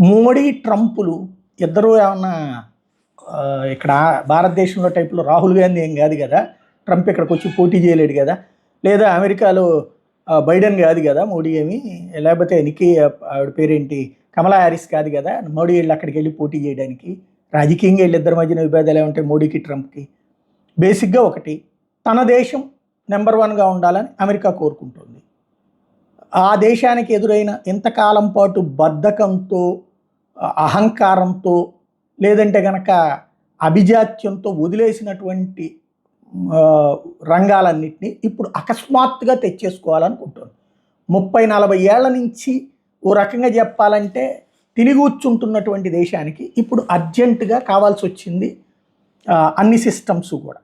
మోడీ ట్రంపులు ఇద్దరు ఏమన్నా ఇక్కడ భారతదేశంలో టైపులో రాహుల్ గాంధీ ఏం కాదు కదా, ట్రంప్ ఇక్కడికి వచ్చి పోటీ చేయలేడు కదా, లేదా అమెరికాలో బైడెన్ కాదు కదా మోడీ ఏమి, లేకపోతే ఆవిడ పేరేంటి కమలా హ్యారిస్ కాదు కదా మోడీ వెళ్ళి అక్కడికి వెళ్ళి పోటీ చేయడానికి. రాజకీయంగా వీళ్ళిద్దరి మధ్యన విభేదాలు ఏమంటాయి మోడీకి ట్రంప్కి? బేసిక్గా ఒకటి, తన దేశం నెంబర్ 1గా ఉండాలని అమెరికా కోరుకుంటుంది. ఆ దేశానికి ఎదురైన ఇంతకాలం పాటు బద్ధకంతో, అహంకారంతో, లేదంటే కనుక అభిజాత్యంతో వదిలేసినటువంటి రంగాలన్నింటినీ ఇప్పుడు అకస్మాత్తుగా తెచ్చేసుకోవాలనుకుంటుంది. 30-40 ఏళ్ల నుంచి ఓ రకంగా చెప్పాలంటే తినిగూర్చుంటున్నటువంటి దేశానికి ఇప్పుడు అర్జెంటుగా కావాల్సి వచ్చింది అన్ని సిస్టమ్స్ కూడా.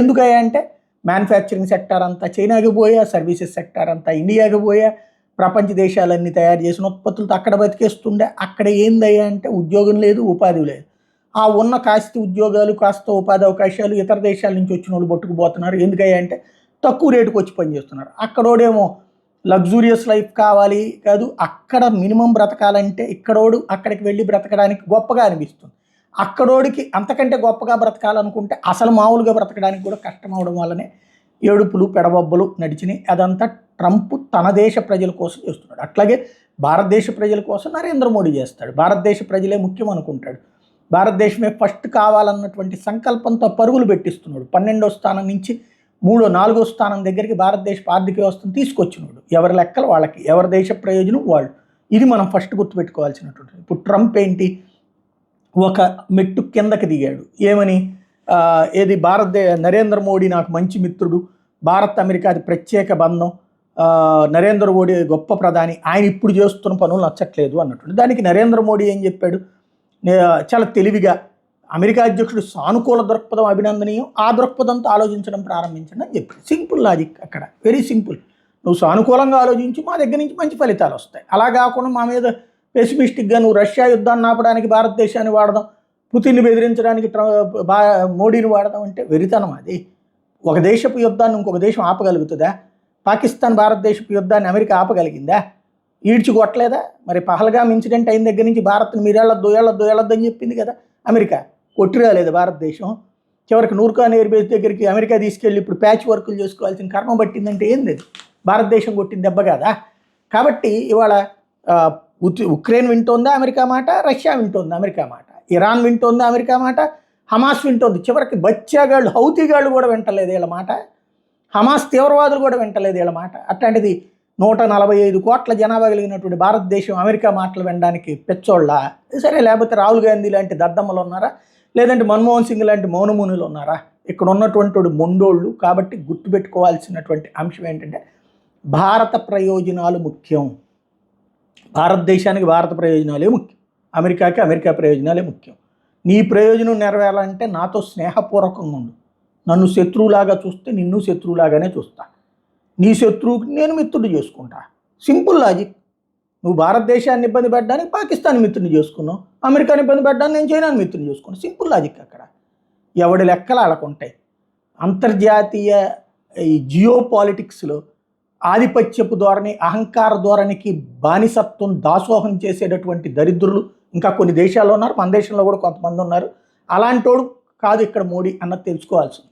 ఎందుకయ్యా అంటే మ్యానుఫ్యాక్చరింగ్ సెక్టార్ అంతా చైనాకి పోయా, సర్వీసెస్ సెక్టార్ అంతా ఇండియాకి పోయా, ప్రపంచ దేశాలన్నీ తయారు చేసిన ఉత్పత్తులతో అక్కడ బతికేస్తుండే. అక్కడ ఏందయ్యా అంటే ఉద్యోగం లేదు, ఉపాధి లేదు. ఆ ఉన్న కాస్త ఉద్యోగాలు, కాస్త ఉపాధి అవకాశాలు ఇతర దేశాల నుంచి వచ్చిన వాళ్ళు పట్టుకుపోతున్నారు. ఎందుకయ్యా అంటే తక్కువ రేటుకు వచ్చి పనిచేస్తున్నారు. అక్కడోడేమో లగ్జూరియస్ లైఫ్ కావాలి కాదు, అక్కడ మినిమం బ్రతకాలంటే ఇక్కడోడు అక్కడికి వెళ్ళి బ్రతకడానికి గొప్పగా అనిపిస్తుంది. అక్కడోడికి అంతకంటే గొప్పగా బ్రతకాలనుకుంటే అసలు మామూలుగా బ్రతకడానికి కూడా కష్టం అవడం వల్లనే ఏడుపులు పెడబొబ్బలు నడిచినాయి. అదంతా ట్రంప్ తన దేశ ప్రజల కోసం చేస్తున్నాడు. అట్లాగే భారతదేశ ప్రజల కోసం నరేంద్ర మోడీ చేస్తాడు. భారతదేశ ప్రజలే ముఖ్యం అనుకుంటాడు. భారతదేశమే ఫస్ట్ కావాలన్నటువంటి సంకల్పంతో పరుగులు పెట్టిస్తున్నాడు. 12వ స్థానం నుంచి 3-4వ స్థానం దగ్గరికి భారతదేశ ఆర్థిక వ్యవస్థను తీసుకొచ్చినాడు. ఎవరి లెక్కలు వాళ్ళకి, ఎవరి దేశ ప్రయోజనం వాళ్ళు. ఇది మనం ఫస్ట్ గుర్తుపెట్టుకోవాల్సినటువంటి. ఇప్పుడు ట్రంప్ ఏంటి, ఒక మెట్టు కిందకి దిగాడు. ఏమని, ఏది నరేంద్ర మోడీ నాకు మంచి మిత్రుడు, భారత్ అమెరికాది ప్రత్యేక బంధం, నరేంద్ర మోడీ గొప్ప ప్రధాని, ఆయన ఇప్పుడు చేస్తున్న పనులు నచ్చట్లేదు అన్నట్టు. దానికి నరేంద్ర మోడీ ఏం చెప్పాడు, చాలా తెలివిగా అమెరికా అధ్యక్షుడు సానుకూల దృక్పథం అభినందనీయం, ఆ దృక్పథంతో ఆలోచించడం ప్రారంభించండి అని చెప్పాడు. సింపుల్ లాజిక్ అక్కడ, వెరీ సింపుల్. నువ్వు సానుకూలంగా ఆలోచించి మా దగ్గర నుంచి మంచి ఫలితాలు వస్తాయి. అలా కాకుండా మా మీద పెసిమిస్టిక్గా నువ్వు రష్యా యుద్ధాన్ని ఆపడానికి భారతదేశాన్ని వాడదాం, పుతిన్ని బెదిరించడానికి మోడీని వాడదాం అంటే వెరితనం. అది ఒక దేశపు యుద్ధాన్ని ఇంకొక దేశం ఆపగలుగుతుందా? పాకిస్తాన్ భారతదేశపు యుద్ధాన్ని అమెరికా ఆపగలిగిందా? ఈడ్చుకొట్టలేదా? మరి పహల్గామ్ ఇన్సిడెంట్ అయిన దగ్గర నుంచి భారత్ని మీరేళ్ళొద్దు అని చెప్పింది కదా అమెరికా. కొట్టిరాలేదు భారతదేశం. చివరికి నూర్ఖాన్ ఎయిర్ బేస్ దగ్గరికి అమెరికా తీసుకెళ్ళి ఇప్పుడు ప్యాచ్ వర్కులు చేసుకోవాల్సిన కర్మ పట్టిందంటే ఏంది? భారతదేశం కొట్టిన దెబ్బ కదా. కాబట్టి ఇవాళ ఉక్రెయిన్ వింటోందా అమెరికా మాట, రష్యా వింటోందా అమెరికా మాట, ఇరాన్ వింటోందా అమెరికా మాట, హమాస్ వింటోంది. చివరికి బచ్చాగాళ్ళు, హౌతీగాళ్ళు కూడా వింటలేదు వీళ్ళ మాట, హమాస్ తీవ్రవాదులు కూడా వింటలేదు వీళ్ళ మాట. అట్లాంటిది 145 కోట్ల జనాభా కలిగినటువంటి భారతదేశం అమెరికా మాటలు వినడానికి పెచ్చోళ్ళ? సరే, లేకపోతే రాహుల్ గాంధీ లాంటి దద్దమ్మలు ఉన్నారా, లేదంటే మన్మోహన్ సింగ్ లాంటి మౌనమునులు ఉన్నారా? ఇక్కడ ఉన్నటువంటి మొండోళ్ళు. కాబట్టి గుర్తుపెట్టుకోవాల్సినటువంటి అంశం ఏంటంటే భారత ప్రయోజనాలు ముఖ్యం. భారతదేశానికి భారత ప్రయోజనాలే ముఖ్యం, అమెరికాకి అమెరికా ప్రయోజనాలే ముఖ్యం. నీ ప్రయోజనం నెరవేరాలంటే నాతో స్నేహపూర్వకంగా ఉండు. నన్ను శత్రువులాగా చూస్తే నిన్ను శత్రువులాగానే చూస్తా. నీ శత్రువుకి నేను మిత్రుడు చేసుకుంటా. Simple logic. నువ్వు భారతదేశాన్ని ఇబ్బంది పెట్టడానికి పాకిస్తాన్ మిత్రుని చేసుకున్నావు, అమెరికాని ఇబ్బంది పెట్టడానికి నేను చైనాని మిత్రుని చేసుకున్నాను. సింపుల్ లాజిక్ అక్కడ. ఎవడి లెక్కలు వాళ్ళకుంటాయి. అంతర్జాతీయ ఈ జియో పాలిటిక్స్లో ఆధిపత్యపు ధోరణి, అహంకార ధోరణికి బానిసత్వం దాసోహం చేసేటటువంటి దరిద్రులు ఇంకా కొన్ని దేశాల్లో ఉన్నారు, మన దేశంలో కూడా కొంతమంది ఉన్నారు. అలాంటోడు కాదు ఇక్కడ మోడీ అన్నది తెలుసుకోవాల్సింది.